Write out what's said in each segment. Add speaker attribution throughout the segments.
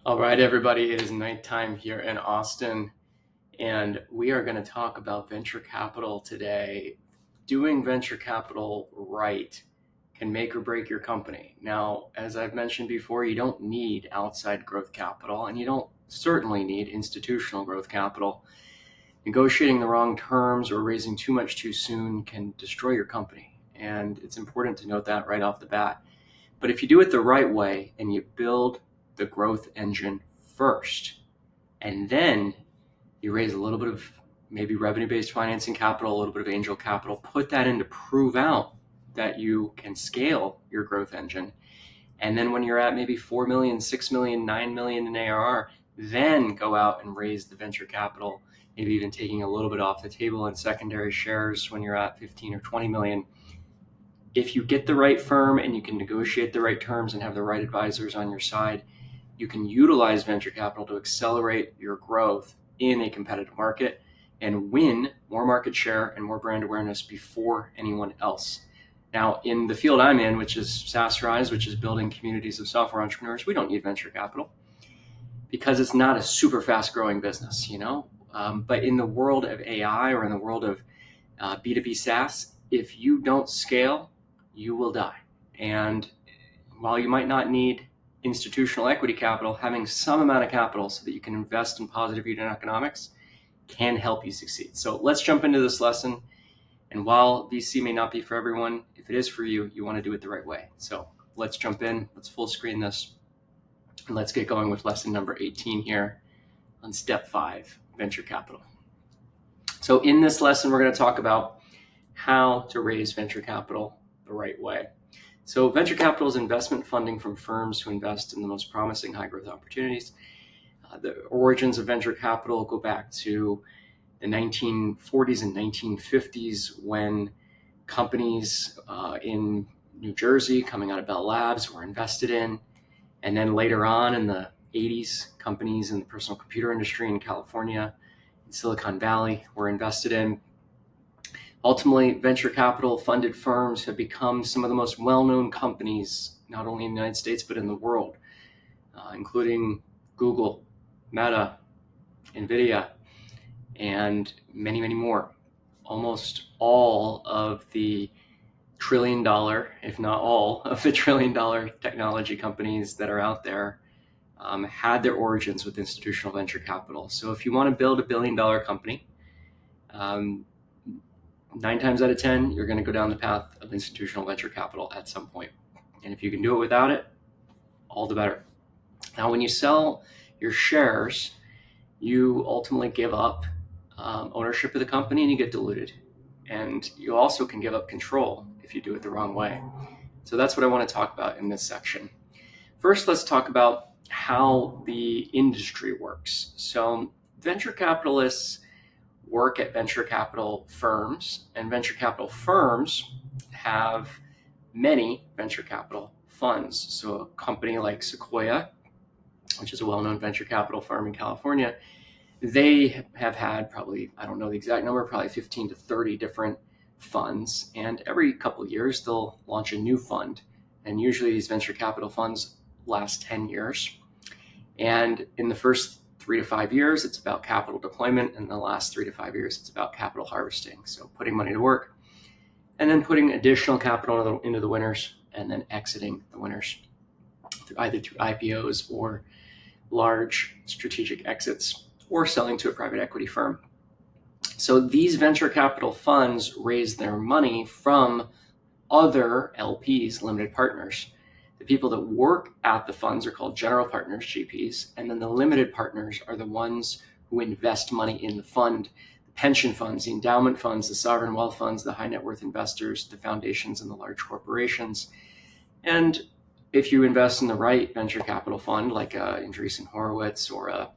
Speaker 1: All right, everybody, it is nighttime here in Austin, and we are going to talk about venture capital today. Doing venture capital right can make or break your company. Now, as I've mentioned before, you don't need outside growth capital, and you don't certainly need institutional growth capital. Negotiating the wrong terms or raising too much too soon can destroy your company, and it's important to note that right off the bat. But if you do it the right way and you build the growth engine first, and then you raise a little bit of maybe revenue-based financing capital, a little bit of angel capital, put that in to prove out that you can scale your growth engine. And then when you're at maybe 4 million, 6 million, 9 million in ARR, then go out and raise the venture capital, maybe even taking a little bit off the table in secondary shares when you're at 15 or 20 million. If you get the right firm and you can negotiate the right terms and have the right advisors on your side, you can utilize venture capital to accelerate your growth in a competitive market and win more market share and more brand awareness before anyone else. Now, in the field I'm in, which is SaasRise, which is building communities of software entrepreneurs, we don't need venture capital because it's not a super fast growing business, but in the world of AI or in the world of B2B SaaS, if you don't scale, you will die. And while you might not need institutional equity capital, having some amount of capital so that you can invest in positive unit economics can help you succeed. So let's jump into this lesson. And while VC may not be for everyone, if it is for you, you want to do it the right way. So let's jump in, let's full screen this, and let's get going with lesson number 18 here on step 5, venture capital. So in this lesson, we're going to talk about how to raise venture capital the right way. So venture capital is investment funding from firms who invest in the most promising high growth opportunities. The origins of venture capital go back to the 1940s and 1950s when companies in New Jersey coming out of Bell Labs were invested in. And then later on in the 80s, companies in the personal computer industry in California, in Silicon Valley were invested in. Ultimately, venture capital funded firms have become some of the most well-known companies, not only in the United States, but in the world, including Google, Meta, NVIDIA, and many, many more. Almost all of the trillion-dollar, if not all of the trillion-dollar technology companies that are out there had their origins with institutional venture capital. So if you want to build a billion-dollar company, 9 times out of 10, you're going to go down the path of institutional venture capital at some point. And if you can do it without it, all the better. Now, when you sell your shares, you ultimately give up ownership of the company and you get diluted. And you also can give up control if you do it the wrong way. So that's what I want to talk about in this section. First, let's talk about how the industry works. So venture capitalists work at venture capital firms, and venture capital firms have many venture capital funds. So a company like Sequoia, which is a well-known venture capital firm in California, they have had probably, I don't know the exact number, probably 15 to 30 different funds. And every couple of years, they'll launch a new fund. And usually these venture capital funds last 10 years. And in the first 3 to 5 years, it's about capital deployment. And the last 3 to 5 years, it's about capital harvesting. So putting money to work and then putting additional capital into the winners and then exiting the winners either through IPOs or large strategic exits or selling to a private equity firm. So these venture capital funds raise their money from other LPs, limited partners. The people that work at the funds are called general partners, GPs, and then the limited partners are the ones who invest money in the fund. The pension funds, the endowment funds, the sovereign wealth funds, the high net worth investors, the foundations, and the large corporations. And if you invest in the right venture capital fund, like Andreessen Horowitz or a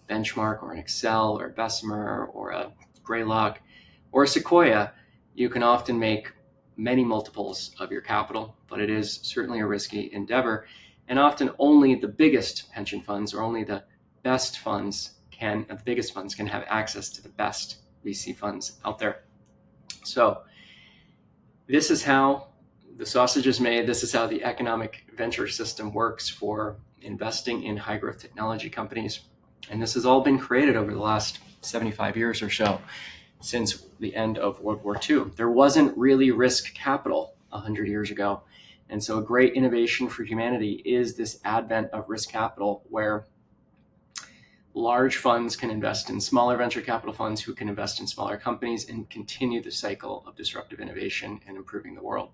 Speaker 1: Benchmark or an Excel or a Bessemer or a Greylock or a Sequoia, you can often make many multiples of your capital, but it is certainly a risky endeavor. And often only the biggest pension funds or only the biggest funds can have access to the best VC funds out there. So this is how the sausage is made. This is how the economic venture system works for investing in high growth technology companies. And this has all been created over the last 75 years or so, since the end of World War II. There wasn't really risk capital 100 years ago. And so a great innovation for humanity is this advent of risk capital, where large funds can invest in smaller venture capital funds who can invest in smaller companies and continue the cycle of disruptive innovation and improving the world.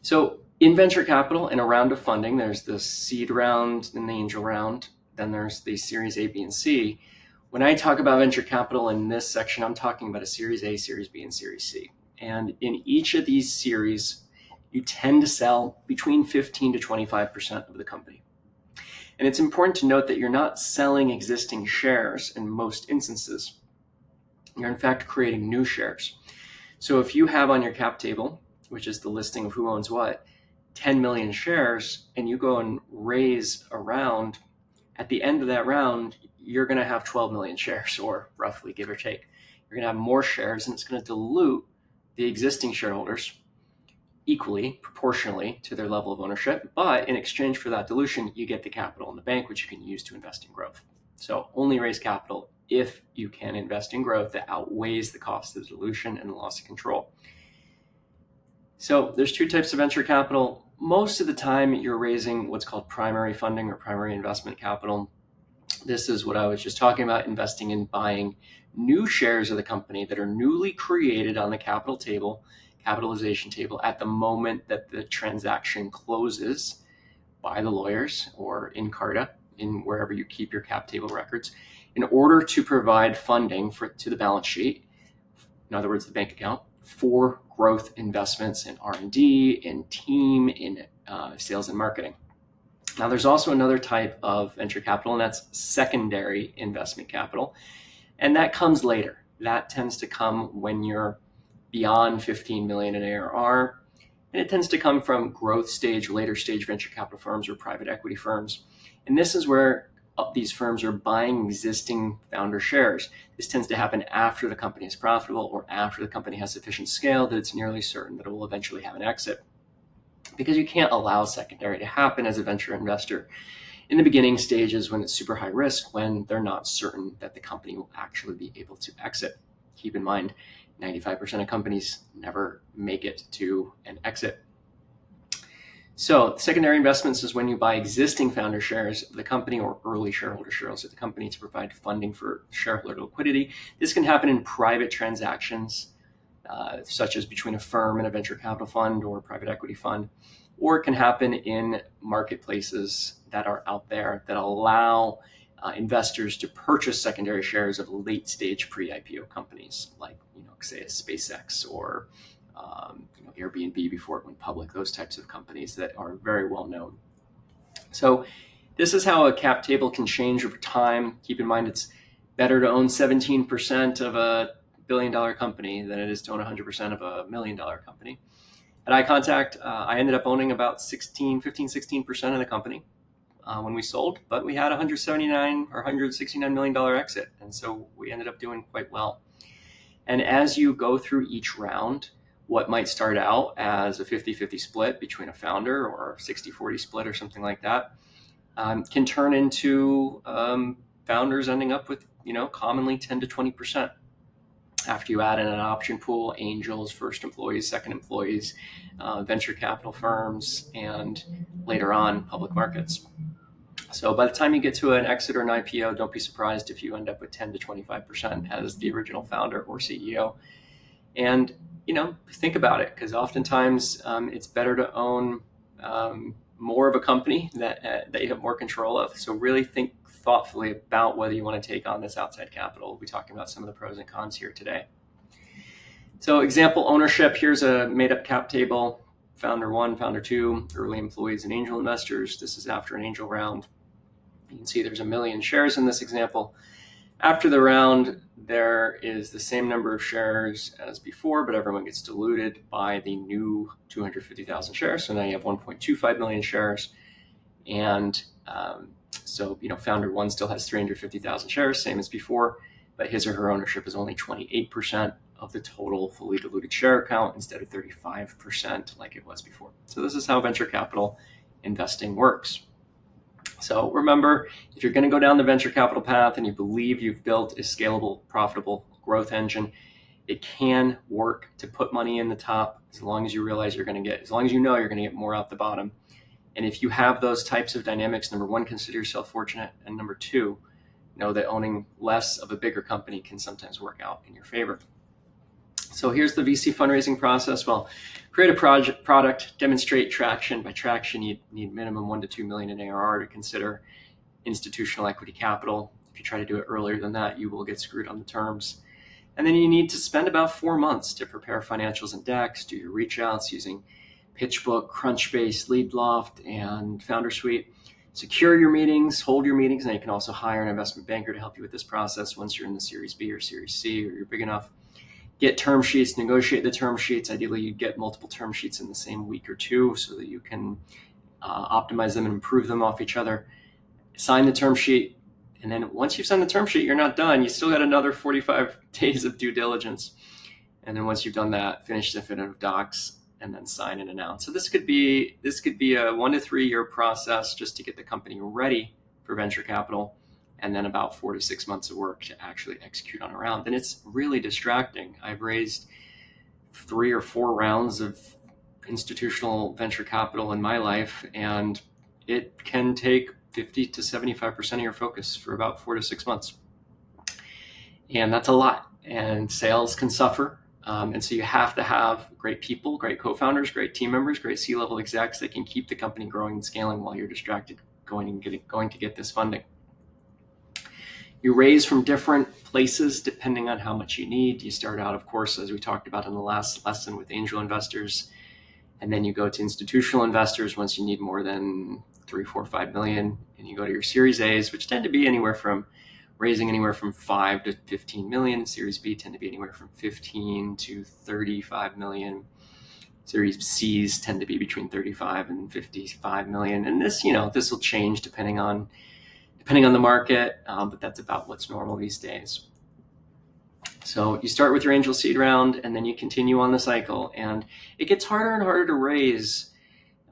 Speaker 1: So in venture capital, in a round of funding, there's the seed round and the angel round. Then there's the series A, B, and C. When I talk about venture capital in this section, I'm talking about a series A, series B, and series C. And in each of these series, you tend to sell between 15 to 25% of the company. And it's important to note that you're not selling existing shares in most instances. You're in fact creating new shares. So if you have on your cap table, which is the listing of who owns what, 10 million shares, and you go and raise a round, at the end of that round, you're going to have 12 million shares, or roughly, give or take. You're going to have more shares, and it's going to dilute the existing shareholders equally, proportionally to their level of ownership. But in exchange for that dilution, you get the capital in the bank, which you can use to invest in growth. So only raise capital if you can invest in growth that outweighs the cost of the dilution and the loss of control. So there's two types of venture capital. Most of the time, you're raising what's called primary funding or primary investment capital. This is what I was just talking about, investing in buying new shares of the company that are newly created on the capitalization table at the moment that the transaction closes by the lawyers or in Carta, in wherever you keep your cap table records, in order to provide funding to the balance sheet, in other words, the bank account, for growth investments in R&D, in team, in sales and marketing. Now, there's also another type of venture capital, and that's secondary investment capital. And that comes later. That tends to come when you're beyond 15 million in ARR. And it tends to come from growth stage, later stage venture capital firms or private equity firms. And this is where these firms are buying existing founder shares. This tends to happen after the company is profitable or after the company has sufficient scale that it's nearly certain that it will eventually have an exit. Because you can't allow secondary to happen as a venture investor in the beginning stages when it's super high risk, when they're not certain that the company will actually be able to exit. Keep in mind, 95% of companies never make it to an exit. So secondary investments is when you buy existing founder shares of the company or early shareholder shares of the company to provide funding for shareholder liquidity. This can happen in private transactions, such as between a firm and a venture capital fund or a private equity fund, or it can happen in marketplaces that are out there that allow investors to purchase secondary shares of late stage pre-IPO companies, like say a SpaceX or Airbnb before it went public, those types of companies that are very well known. So this is how a cap table can change over time. Keep in mind, it's better to own 17% of a billion-dollar company than it is to own 100% of a million-dollar company. At iContact, I ended up owning about 16% of the company when we sold, but we had $179 or $169 million exit. And so we ended up doing quite well. And as you go through each round, what might start out as a 50-50 split between a founder or a 60-40 split or something like that can turn into founders ending up with, commonly 10 to 20%. After you add in an option pool, angels, first employees, second employees, venture capital firms, and later on, public markets. So by the time you get to an exit or an IPO, don't be surprised if you end up with 10 to 25% as the original founder or CEO. And, think about it, because oftentimes it's better to own more of a company that you have more control of. So really think thoughtfully about whether you want to take on this outside capital. We'll be talking about some of the pros and cons here today. So example ownership, here's a made up cap table, founder 1, founder 2, early employees and angel investors. This is after an angel round. You can see there's 1 million shares in this example. After the round, there is the same number of shares as before, but everyone gets diluted by the new 250,000 shares. So now you have 1.25 million shares. And so, founder 1 still has 350,000 shares, same as before, but his or her ownership is only 28% of the total fully diluted share count instead of 35% like it was before. So this is how venture capital investing works. So remember, if you're going to go down the venture capital path and you believe you've built a scalable, profitable growth engine, it can work to put money in the top as long as you realize you're going to get, as long as you know you're going to get more out the bottom. And if you have those types of dynamics, number one, consider yourself fortunate. And number two, know that owning less of a bigger company can sometimes work out in your favor. So here's the VC fundraising process. Well, create a product, demonstrate traction. By traction, you need minimum 1 to 2 million in ARR to consider institutional equity capital. If you try to do it earlier than that, you will get screwed on the terms. And then you need to spend about 4 months to prepare financials and decks, do your reach outs using Pitchbook, Crunchbase, LeadLoft, and FounderSuite. Secure your meetings, hold your meetings, and you can also hire an investment banker to help you with this process once you're in the Series B or Series C or you're big enough. Get term sheets, negotiate the term sheets. Ideally, you get multiple term sheets in the same week or two so that you can optimize them and improve them off each other. Sign the term sheet, and then once you've signed the term sheet, you're not done. You still got another 45 days of due diligence. And then once you've done that, finish definitive docs, and then sign and announce. So this could be a 1 to 3 year process just to get the company ready for venture capital, and then about 4 to 6 months of work to actually execute on a round. And it's really distracting. I've raised 3 or 4 rounds of institutional venture capital in my life, and it can take 50 to 75% of your focus for about 4 to 6 months. And that's a lot. And sales can suffer. And so you have to have great people, great co-founders, great team members, great C-level execs that can keep the company growing and scaling while you're distracted going to get this funding. You raise from different places depending on how much you need. You start out, of course, as we talked about in the last lesson, with angel investors, and then you go to institutional investors once you need more than 3, 4, 5 million, and you go to your Series A's, which tend to be raising anywhere from 5 to 15 million. Series B tend to be anywhere from 15 to 35 million. Series C's tend to be between 35 and 55 million. And this will change depending on the market, but that's about what's normal these days. So you start with your angel seed round, and then you continue on the cycle, and it gets harder and harder to raise.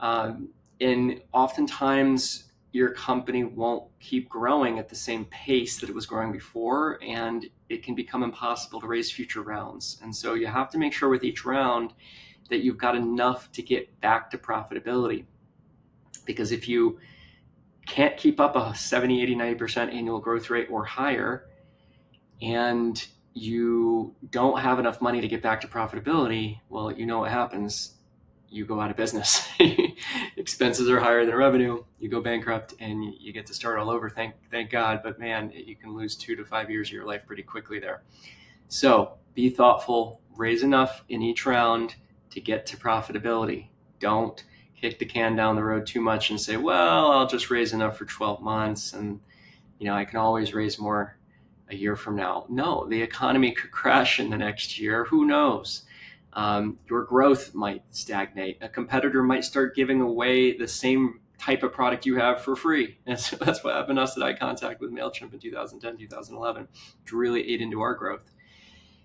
Speaker 1: And oftentimes your company won't keep growing at the same pace that it was growing before, and it can become impossible to raise future rounds. And so you have to make sure with each round that you've got enough to get back to profitability. Because if you can't keep up a 70, 80, 90% annual growth rate or higher, and you don't have enough money to get back to profitability, well, you know what happens. You go out of business. Expenses are higher than revenue. You go bankrupt, and you get to start all over. Thank God, but man, you can lose 2 to 5 years of your life pretty quickly there. So be thoughtful, raise enough in each round to get to profitability. Don't kick the can down the road too much and say, well, I'll just raise enough for 12 months, and I can always raise more a year from now. No, the economy could crash in the next year. Who knows? Your growth might stagnate. A competitor might start giving away the same type of product you have for free. And so that's what happened to us at iContact with MailChimp in 2010, 2011, which really ate into our growth.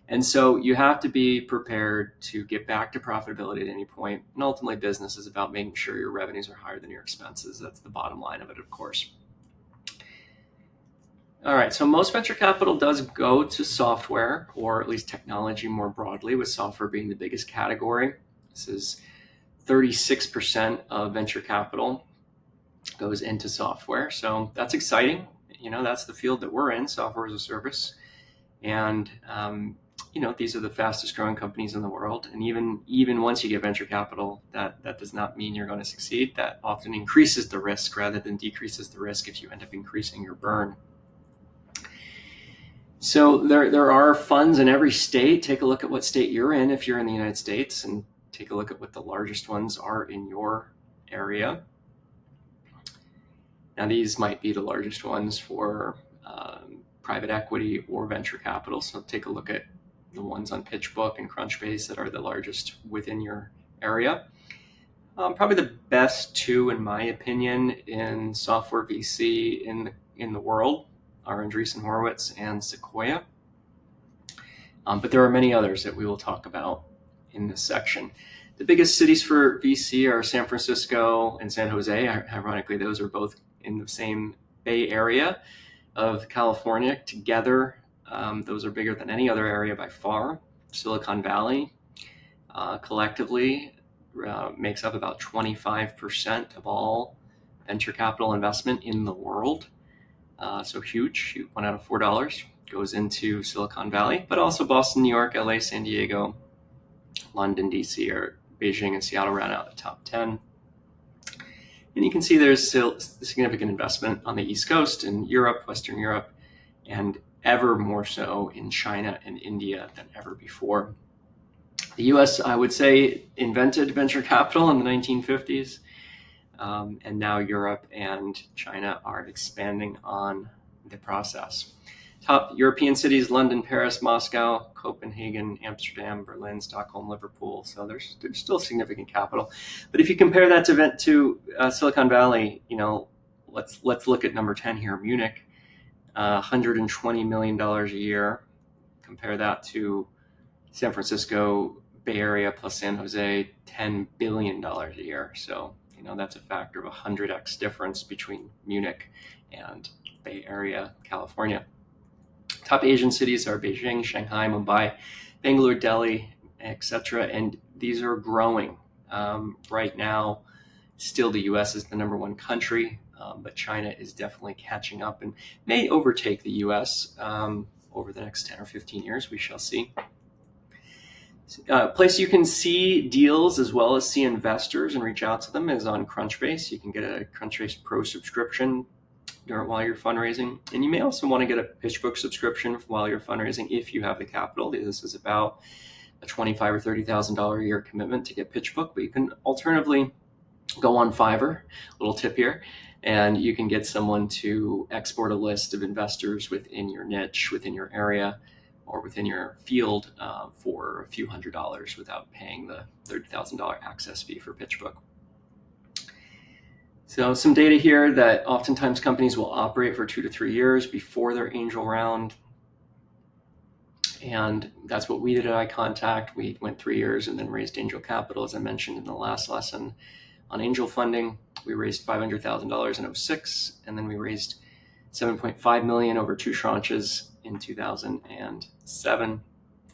Speaker 1: And so you have to be prepared to get back to profitability at any point. And ultimately, business is about making sure your revenues are higher than your expenses. That's the bottom line of it, of course. All right, so most venture capital does go to software, or at least technology more broadly, with software being the biggest category. This is 36% of venture capital goes into software. So that's exciting. That's the field that we're in, software as a service. And, these are the fastest growing companies in the world. And even once you get venture capital, that does not mean you're going to succeed. That often increases the risk rather than decreases the risk if you end up increasing your burn. So there are funds in every state. Take a look at what state you're in if you're in the United States, and take a look at what the largest ones are in your area. Now, these might be the largest ones for private equity or venture capital. So take a look at the ones on Pitchbook and Crunchbase that are the largest within your area. Probably the best 2, in my opinion, in software VC in the world are Andreessen Horowitz and Sequoia. But there are many others that we will talk about in this section. The biggest cities for VC are San Francisco and San Jose. Ironically, those are both in the same Bay Area of California. Together, those are bigger than any other area by far. Silicon Valley collectively makes up about 25% of all venture capital investment in the world. So huge. 1 out of $4 goes into Silicon Valley, but also Boston, New York, LA, San Diego, London, DC, or Beijing and Seattle round out the top 10. And you can see there's still significant investment on the East Coast in Europe, Western Europe, and ever more so in China and India than ever before. The US, I would say, invented venture capital in the 1950s, and now Europe and China are expanding on the process. Top European cities: London, Paris, Moscow, Copenhagen, Amsterdam, Berlin, Stockholm, Liverpool. So there's still significant capital. But if you compare that to Silicon Valley, let's look at number 10 here, Munich, $120 million a year. Compare that to San Francisco, Bay Area plus San Jose, $10 billion a year. So that's a factor of 100x difference between Munich and Bay Area, California. Top Asian cities are Beijing, Shanghai, Mumbai, Bangalore, Delhi, etc. And these are growing. Right now, still the US is the number one country, but China is definitely catching up and may overtake the US over the next 10 or 15 years. We shall see. Place you can see deals as well as see investors and reach out to them is on Crunchbase. You can get a Crunchbase Pro subscription while you're fundraising. And you may also want to get a Pitchbook subscription while you're fundraising if you have the capital. This is about a $25,000 or $30,000 a year commitment to get Pitchbook, but you can alternatively go on Fiverr, little tip here, and you can get someone to export a list of investors within your niche, within your area, or within your field for a few $100s without paying the $30,000 access fee for Pitchbook. So some data here that oftentimes companies will operate for 2 to 3 years before their angel round. And that's what we did at iContact. We went 3 years and then raised angel capital, as I mentioned in the last lesson. On angel funding, we raised $500,000 in 2006, and then we raised $7.5 million over 2 tranches in 2007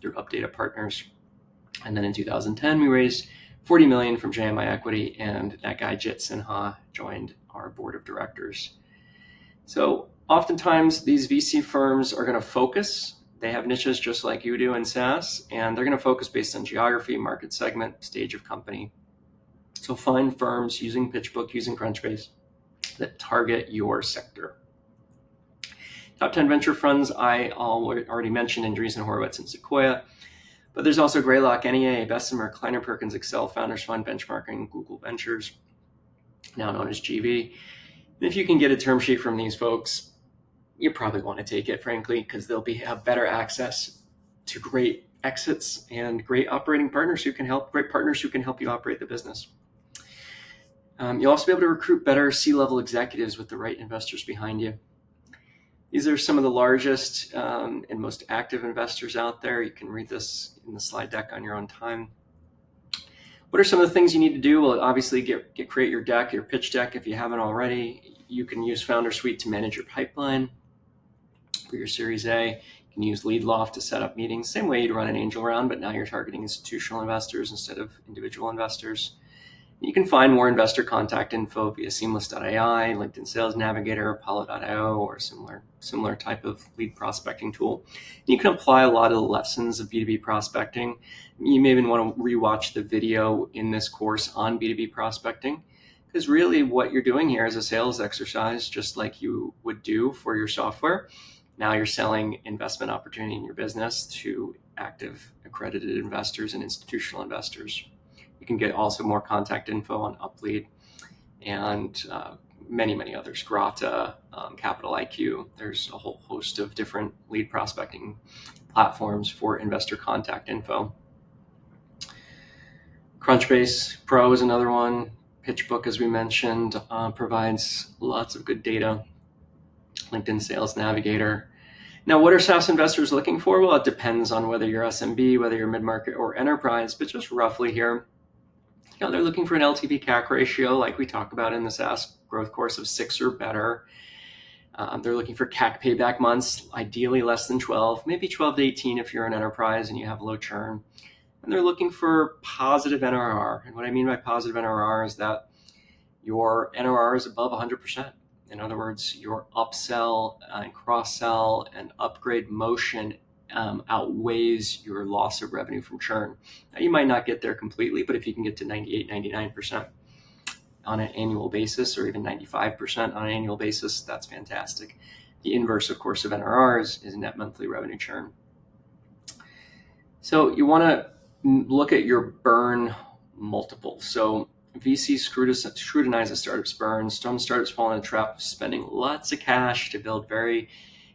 Speaker 1: through Updata Partners. And then in 2010, we raised $40 million from JMI Equity, and that guy Jit Sinha joined our board of directors. So oftentimes these VC firms are going to focus. They have niches just like you do in SaaS, and they're going to focus based on geography, market segment, stage of company. So find firms using Pitchbook, using Crunchbase that target your sector. Top 10 venture funds I already mentioned, Andreessen Horowitz and Sequoia. But there's also Greylock, NEA, Bessemer, Kleiner Perkins, Excel, Founders Fund, Benchmarking, Google Ventures, now known as GV. And if you can get a term sheet from these folks, you probably want to take it, frankly, because they'll have better access to great exits and great operating partners who can help you operate the business. You'll also be able to recruit better C-level executives with the right investors behind you. These are some of the largest and most active investors out there. You can read this in the slide deck on your own time. What are some of the things you need to do? Well, obviously create your deck, your pitch deck if you haven't already. You can use FounderSuite to manage your pipeline for your Series A. You can use LeadLoft to set up meetings. Same way you'd run an angel round, but now you're targeting institutional investors instead of individual investors. You can find more investor contact info via Seamless.ai, LinkedIn Sales Navigator, Apollo.io, or similar type of lead prospecting tool. You can apply a lot of the lessons of B2B prospecting. You may even want to rewatch the video in this course on B2B prospecting, because really what you're doing here is a sales exercise, just like you would do for your software. Now you're selling investment opportunity in your business to active accredited investors and institutional investors. You can get also more contact info on Uplead and many others, Grata, Capital IQ. There's a whole host of different lead prospecting platforms for investor contact info. Crunchbase Pro is another one. Pitchbook, as we mentioned, provides lots of good data. LinkedIn Sales Navigator. Now, what are SaaS investors looking for? Well, it depends on whether you're SMB, whether you're mid-market or enterprise, but just roughly here, They're looking for an LTV CAC ratio, like we talk about in the SaaS growth course, of 6 or better. They're looking for CAC payback months, ideally less than 12, maybe 12 to 18 if you're an enterprise and you have low churn. And they're looking for positive NRR. And what I mean by positive NRR is that your NRR is above 100%. In other words, your upsell and cross-sell and upgrade motion outweighs your loss of revenue from churn. Now, you might not get there completely, but if you can get to 98, 99% on an annual basis, or even 95% on an annual basis, that's fantastic. The inverse, of course, of NRR is net monthly revenue churn. So you want to look at your burn multiple. So VCs scrutinize a startup's burn. Some startups fall in a trap of spending lots of cash to build very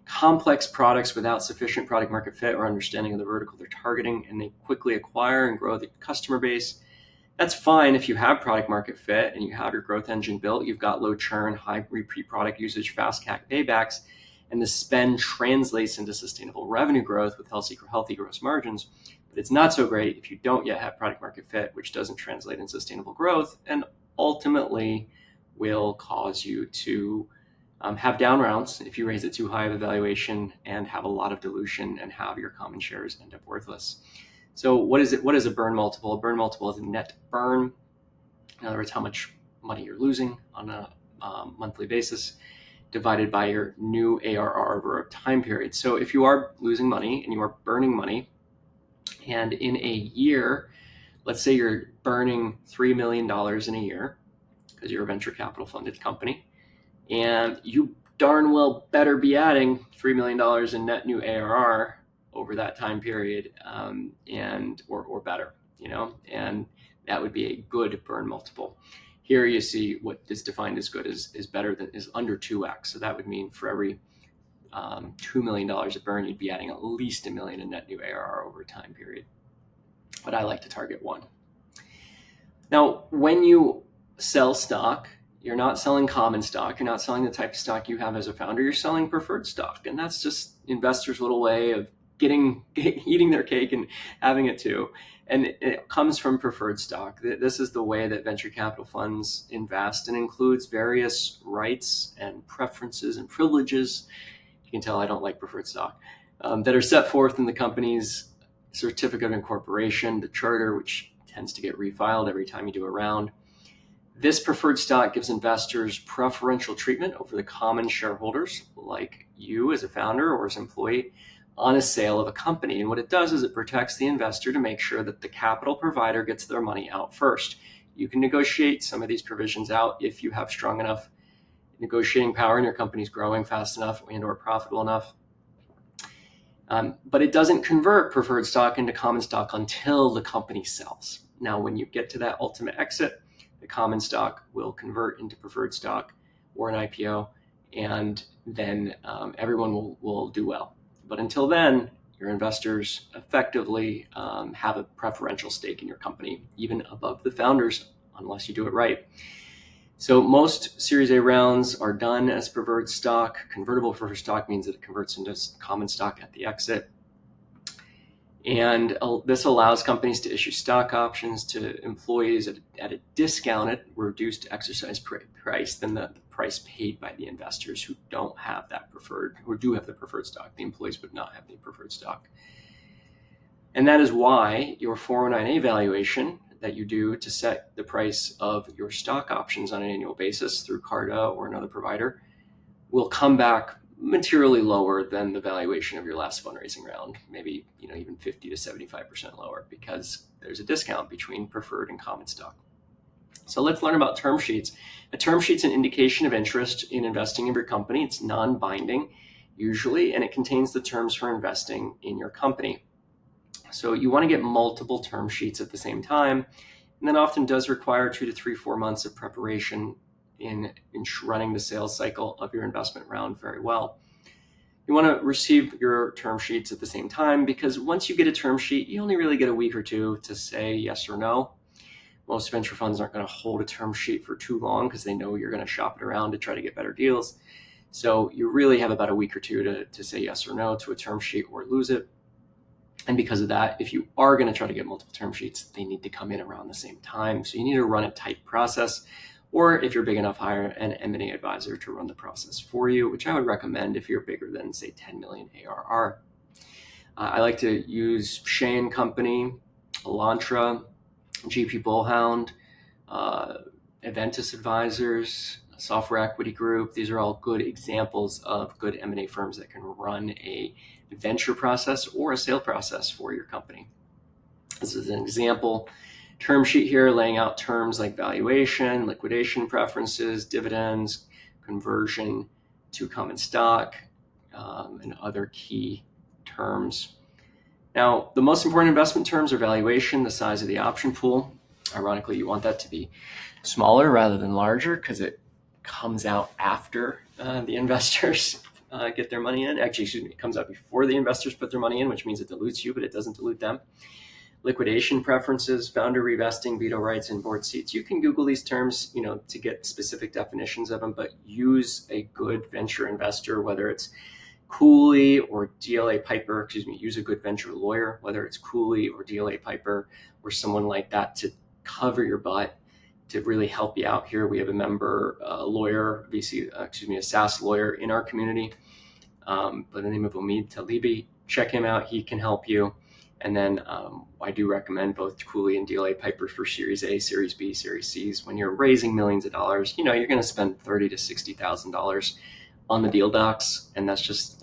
Speaker 1: complex products without sufficient product market fit or understanding of the vertical they're targeting, and they quickly acquire and grow the customer base. That's fine if you have product market fit and you have your growth engine built, you've got low churn, high repeat product usage, fast CAC paybacks, and the spend translates into sustainable revenue growth with healthy gross margins. But it's not so great if you don't yet have product market fit, which doesn't translate in sustainable growth and ultimately will cause you to have down rounds if you raise it too high of a valuation and have a lot of dilution and have your common shares end up worthless. So what is it? What is a burn multiple? A burn multiple is a net burn. In other words, how much money you're losing on a monthly basis divided by your new ARR over a time period. So if you are losing money and you are burning money, and in a year, let's say you're burning $3 million in a year because you're a venture capital funded company, and you darn well better be adding $3 million in net new ARR over that time period, or better, and that would be a good burn multiple. Here you see what is defined as good is better than is under 2x. So that would mean for every $2 million of burn, you'd be adding at least $1 million in net new ARR over a time period. But I like to target 1. Now, when you sell stock, you're not selling common stock. You're not selling the type of stock you have as a founder. You're selling preferred stock. And that's just investors' little way of eating their cake and having it too. And it comes from preferred stock. This is the way that venture capital funds invest, and includes various rights and preferences and privileges. You can tell I don't like preferred stock, that are set forth in the company's certificate of incorporation, the charter, which tends to get refiled every time you do a round. This preferred stock gives investors preferential treatment over the common shareholders, like you as a founder or as an employee, on a sale of a company. And what it does is it protects the investor to make sure that the capital provider gets their money out first. You can negotiate some of these provisions out if you have strong enough negotiating power and your company's growing fast enough and or profitable enough. But it doesn't convert preferred stock into common stock until the company sells. Now, when you get to that ultimate exit, the common stock will convert into preferred stock or an IPO, and then everyone will do well. But until then, your investors effectively have a preferential stake in your company, even above the founders, unless you do it right. So most Series A rounds are done as preferred stock. Convertible preferred stock means that it converts into common stock at the exit. And this allows companies to issue stock options to employees at a discounted, reduced exercise price than the price paid by the investors who don't have that preferred, or do have the preferred stock. The employees would not have the preferred stock. And that is why your 409A valuation that you do to set the price of your stock options on an annual basis through Carta or another provider will come back materially lower than the valuation of your last fundraising round, maybe even 50 to 75% lower, because there's a discount between preferred and common stock. So let's learn about term sheets. A term sheet's an indication of interest in investing in your company. It's non-binding usually, and it contains the terms for investing in your company. So you want to get multiple term sheets at the same time, and that often does require 2 to 4 months of preparation in running the sales cycle of your investment round very well. You want to receive your term sheets at the same time, because once you get a term sheet, you only really get a week or 2 to say yes or no. Most venture funds aren't going to hold a term sheet for too long because they know you're going to shop it around to try to get better deals. So you really have about a week or 2 to say yes or no to a term sheet or lose it. And because of that, if you are going to try to get multiple term sheets, they need to come in around the same time. So you need to run a tight process, or if you're big enough, hire an M&A advisor to run the process for you, which I would recommend if you're bigger than, say, 10 million ARR. I like to use Shea & Company, Elantra, GP Bullhound, Aventus Advisors, Software Equity Group. These are all good examples of good M&A firms that can run a venture process or a sale process for your company. This is an example term sheet here laying out terms like valuation, liquidation preferences, dividends, conversion to common stock, and other key terms. Now, the most important investment terms are valuation, the size of the option pool. Ironically, you want that to be smaller rather than larger because it comes out after the investors get their money in. Actually, it comes out before the investors put their money in, which means it dilutes you, but it doesn't dilute them. Liquidation preferences, founder revesting, veto rights, and board seats. You can Google these terms, to get specific definitions of them, but use a good venture investor, whether it's Cooley or DLA Piper, use a good venture lawyer, whether it's Cooley or DLA Piper or someone like that to cover your butt, to really help you out here. We have a member, a lawyer, a SaaS lawyer in our community by the name of Omid Talibi. Check him out. He can help you. And then I do recommend both Cooley and DLA Piper for Series A, Series B, Series C's. When you're raising millions of dollars, you're going to spend $30,000 to $60,000 on the deal docs, and that's just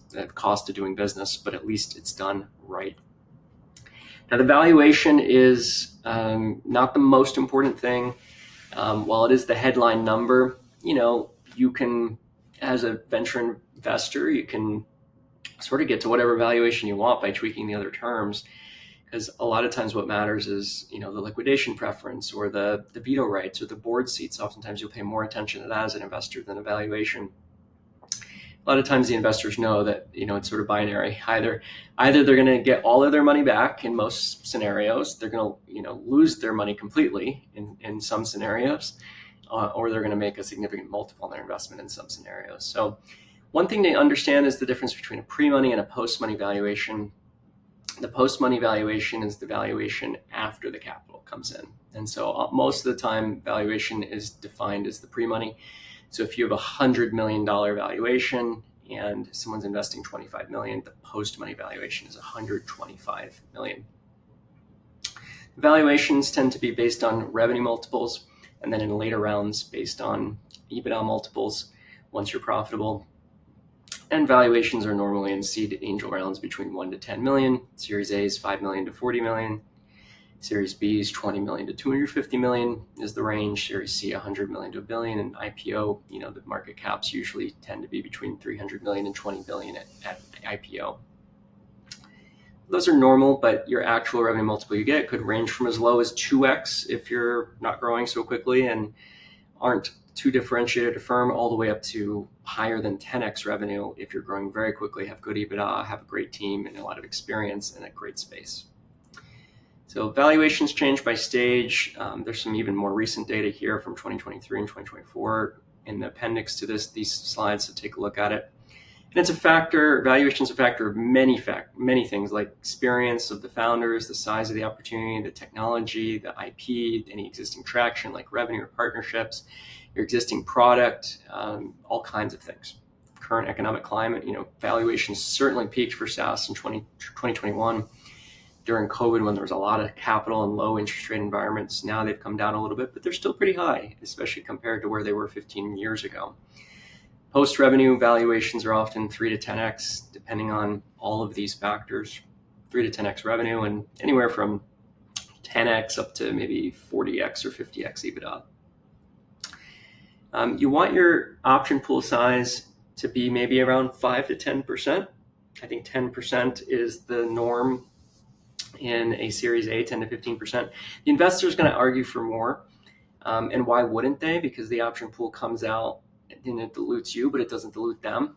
Speaker 1: the cost of doing business. But at least it's done right. Now, the valuation is not the most important thing. While it is the headline number, you can, as a venture investor, you can sort of get to whatever valuation you want by tweaking the other terms, because a lot of times what matters is the liquidation preference or the veto rights or the board seats. Oftentimes you'll pay more attention to that as an investor than a valuation. A lot of times the investors know that it's sort of binary. Either they're going to get all of their money back in most scenarios, they're going to lose their money completely in some scenarios, or they're going to make a significant multiple on their investment in some scenarios. So one thing to understand is the difference between a pre-money and a post-money valuation. The post-money valuation is the valuation after the capital comes in. And so most of the time, valuation is defined as the pre-money. So if you have $100 million valuation and someone's investing $25 million, the post-money valuation is $125 million. Valuations tend to be based on revenue multiples, and then in later rounds based on EBITDA multiples once you're profitable. And valuations are normally in seed angel rounds between 1 to 10 million. Series A is 5 million to 40 million. Series B is 20 million to 250 million is the range. Series C, 100 million to a billion. And IPO, the market caps usually tend to be between 300 million and 20 billion at IPO. Those are normal, but your actual revenue multiple you get could range from as low as 2x if you're not growing so quickly and aren't too differentiated a firm, all the way up to higher than 10x revenue if you're growing very quickly, have good EBITDA, have a great team, and a lot of experience in a great space. So valuations change by stage. There's some even more recent data here from 2023 and 2024 in the appendix to these slides, so take a look at it. And it's a factor, valuation is a factor of many things, like experience of the founders, the size of the opportunity, the technology, the IP, any existing traction like revenue or partnerships, your existing product, all kinds of things. Current economic climate, valuations certainly peaked for SaaS in 2021 during COVID when there was a lot of capital and low interest rate environments. Now they've come down a little bit, but they're still pretty high, especially compared to where they were 15 years ago. Post-revenue valuations are often 3 to 10x, depending on all of these factors. 3 to 10x revenue and anywhere from 10x up to maybe 40x or 50x EBITDA. You want your option pool size to be maybe around 5 to 10%. I think 10% is the norm in a Series A, 10 to 15%. The investor is going to argue for more. And why wouldn't they? Because the option pool comes out and it dilutes you, but it doesn't dilute them,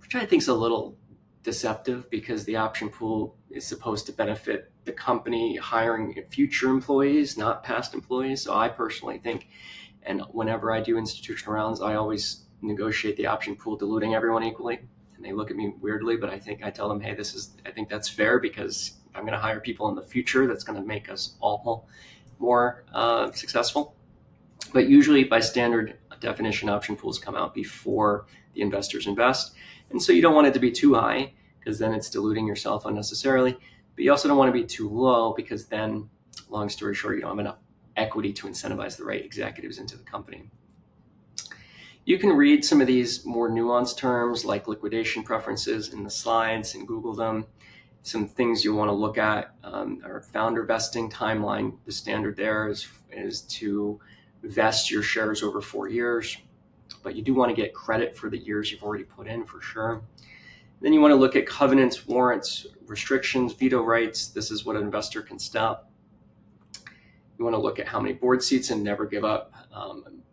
Speaker 1: which I think is a little deceptive, because the option pool is supposed to benefit the company hiring future employees, not past employees. So I personally think, and whenever I do institutional rounds, I always negotiate the option pool diluting everyone equally. and they look at me weirdly, but I tell them, hey, I think that's fair, because I'm going to hire people in the future that's going to make us all more successful. But usually by standard definition, option pools come out before the investors invest. And so you don't want it to be too high, because then it's diluting yourself unnecessarily. But you also don't want to be too low, because then, long story short, you don't have enough equity to incentivize the right executives into the company. You can read some of these more nuanced terms like liquidation preferences in the slides and Google them. Some things you want to look at are founder vesting timeline. The standard there is to vest your shares over 4 years, but you do want to get credit for the years you've already put in, for sure. Then you want to look at covenants, warrants, restrictions, veto rights. This is what an investor can stop. You want to look at how many board seats and never give up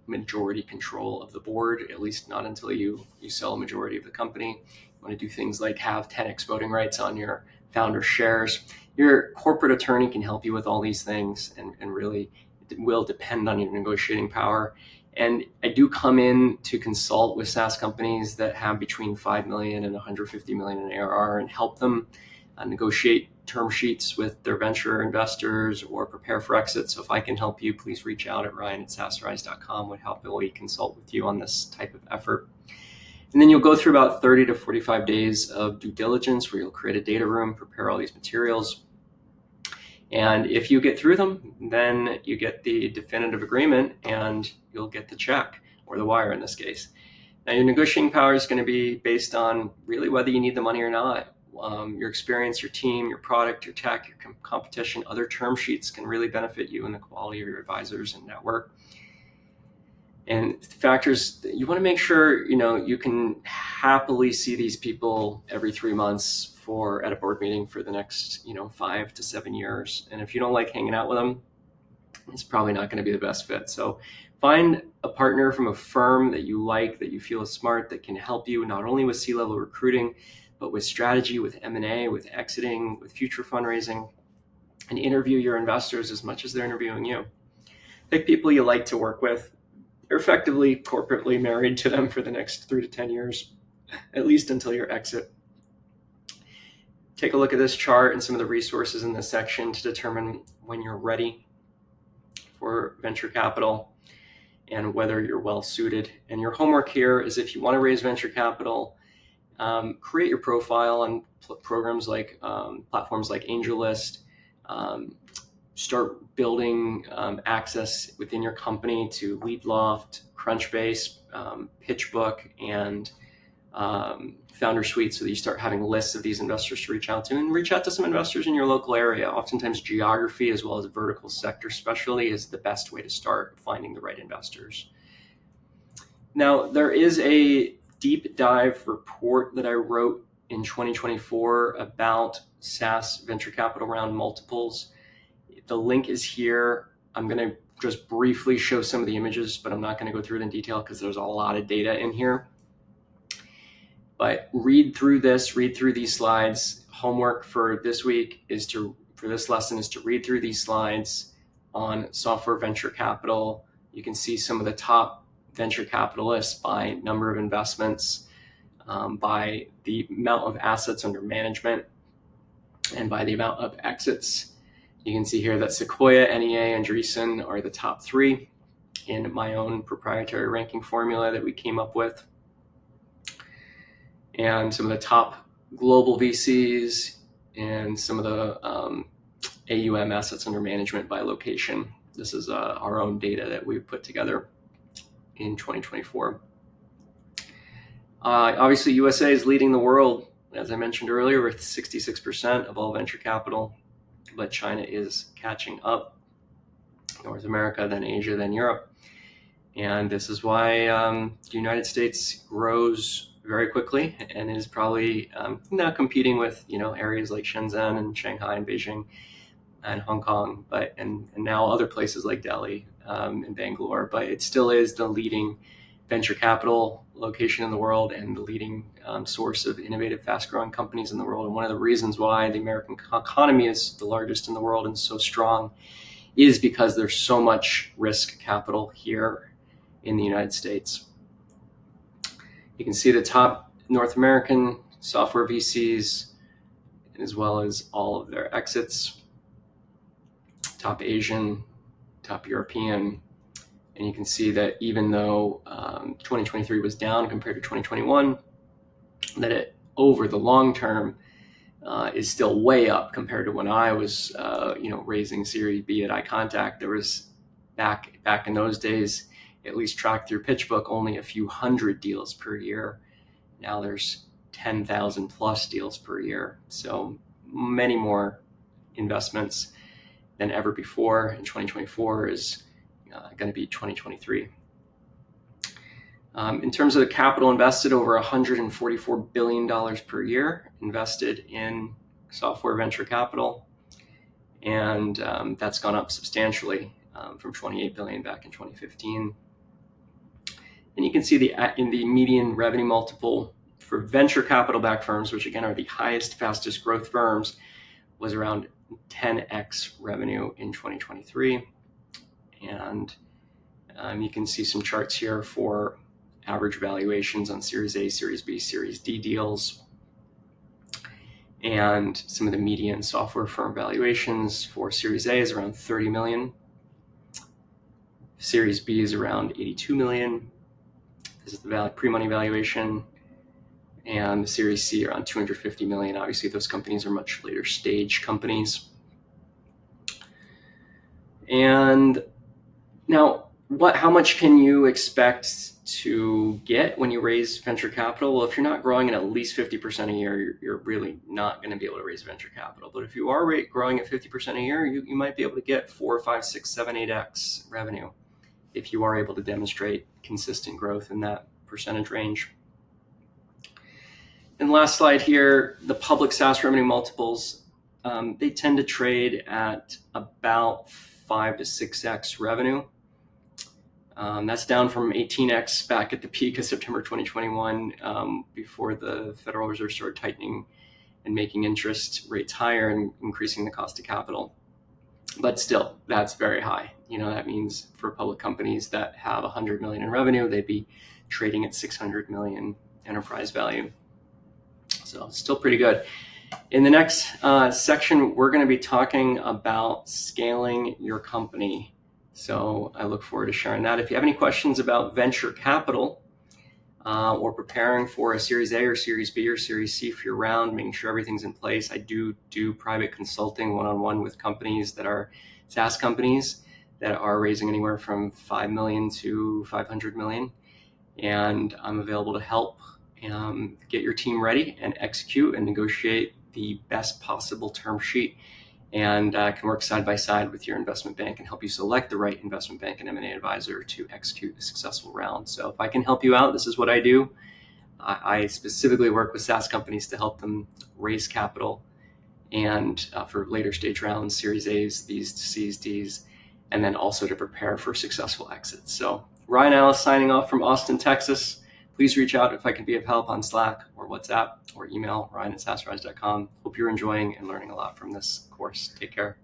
Speaker 1: majority control of the board, at least not until you sell a majority of the company. You want to do things like have 10x voting rights on your founder shares. Your corporate attorney can help you with all these things, and really it will depend on your negotiating power. And I do come in to consult with SaaS companies that have between 5 million and 150 million in ARR and help them negotiate term sheets with their venture investors or prepare for exit. So if I can help you, please reach out at ryan@saasrise.com. Would happily consult with you on this type of effort. And then you'll go through about 30 to 45 days of due diligence, where you'll create a data room, prepare all these materials. And if you get through them, then you get the definitive agreement and you'll get the check, or the wire in this case. Now, your negotiating power is going to be based on really whether you need the money or not. Your experience, your team, your product, your tech, your competition, other term sheets can really benefit you in the quality of your advisors and network. And factors, you want to make sure you can happily see these people every 3 months at a board meeting for the next 5 to 7 years. And if you don't like hanging out with them, it's probably not going to be the best fit. So find a partner from a firm that you like, that you feel is smart, that can help you not only with C-level recruiting, but with strategy, with M&A, with exiting, with future fundraising, and interview your investors as much as they're interviewing you. Pick people you like to work with. You're effectively corporately married to them for the next 3 to 10 years, at least until your exit. Take a look at this chart and some of the resources in this section to determine when you're ready for venture capital and whether you're well suited. And your homework here is, if you want to raise venture capital, create your profile on platforms like AngelList. Start building access within your company to LeadLoft, Crunchbase, Pitchbook, and FounderSuite, so that you start having lists of these investors to reach out to, and reach out to some investors in your local area. Oftentimes geography as well as vertical sector specialty is the best way to start finding the right investors. Now, there is a deep dive report that I wrote in 2024 about SaaS venture capital round multiples. The link is here. I'm going to just briefly show some of the images, but I'm not going to go through it in detail because there's a lot of data in here. But read through these slides. Homework for this week for this lesson is to read through these slides on software venture capital. You can see some of the top venture capitalists by number of investments, by the amount of assets under management, and by the amount of exits. You can see here that Sequoia, NEA, and Andreessen are the top 3 in my own proprietary ranking formula that we came up with. And some of the top global VCs and some of the AUM, assets under management, by location. This is our own data that we put together in 2024. Obviously, USA is leading the world, as I mentioned earlier, with 66% of all venture capital, but China is catching up. North America, then Asia, then Europe. And this is why the United States grows very quickly and is probably now competing with areas like Shenzhen and Shanghai and Beijing and Hong Kong, and now other places like Delhi and Bangalore. But it still is the leading venture capital location in the world and the leading source of innovative, fast-growing companies in the world. And one of the reasons why the American economy is the largest in the world and so strong is because there's so much risk capital here in the United States. You can see the top North American software VCs, as well as all of their exits, top Asian, top European. And you can see that even though 2023 was down compared to 2021, that it over the long term is still way up compared to when I was raising Series B at iContact. There was back in those days, at least tracked through Pitchbook, only a few hundred deals per year. Now there's 10,000 plus deals per year. So many more investments than ever before. And 2024 is going to be 2023. In terms of the capital invested, over $144 billion per year invested in software venture capital. And that's gone up substantially from $28 billion back in 2015. And you can see in the median revenue multiple for venture capital backed firms, which again are the highest, fastest growth firms, was around 10x revenue in 2023. And you can see some charts here for average valuations on Series A, Series B, Series D deals, and some of the median software firm valuations for Series A is around 30 million. Series B is around 82 million. This is the pre-money valuation. And the Series C around 250 million. Obviously, those companies are much later stage companies. And now, how much can you expect to get when you raise venture capital? Well, if you're not growing at least 50% a year, you're really not going to be able to raise venture capital. But if you are growing at 50% a year, you might be able to get 4, 5, 6, 7, 8x revenue if you are able to demonstrate consistent growth in that percentage range. And last slide here, the public SaaS revenue multiples, they tend to trade at about 5 to 6x revenue. That's down from 18x back at the peak of September 2021, before the Federal Reserve started tightening and making interest rates higher and increasing the cost of capital. But still, that's very high. That means for public companies that have 100 million in revenue, they'd be trading at 600 million enterprise value. So still pretty good. In the next section, we're going to be talking about scaling your company. So I look forward to sharing that. If you have any questions about venture capital or preparing for a Series A or Series B or Series C for your round, making sure everything's in place, I do private consulting one-on-one with companies that are SaaS companies that are raising anywhere from 5 million to 500 million. And I'm available to help get your team ready and execute and negotiate the best possible term sheet, and can work side by side with your investment bank and help you select the right investment bank and M&A advisor to execute a successful round. So if I can help you out, this is what I do. I specifically work with SaaS companies to help them raise capital and for later stage rounds, Series A's, B's, C's, D's, and then also to prepare for successful exits. So Ryan Ellis signing off from Austin, Texas. Please reach out if I can be of help on Slack or WhatsApp or email, ryan@saasrise.com. Hope you're enjoying and learning a lot from this course. Take care.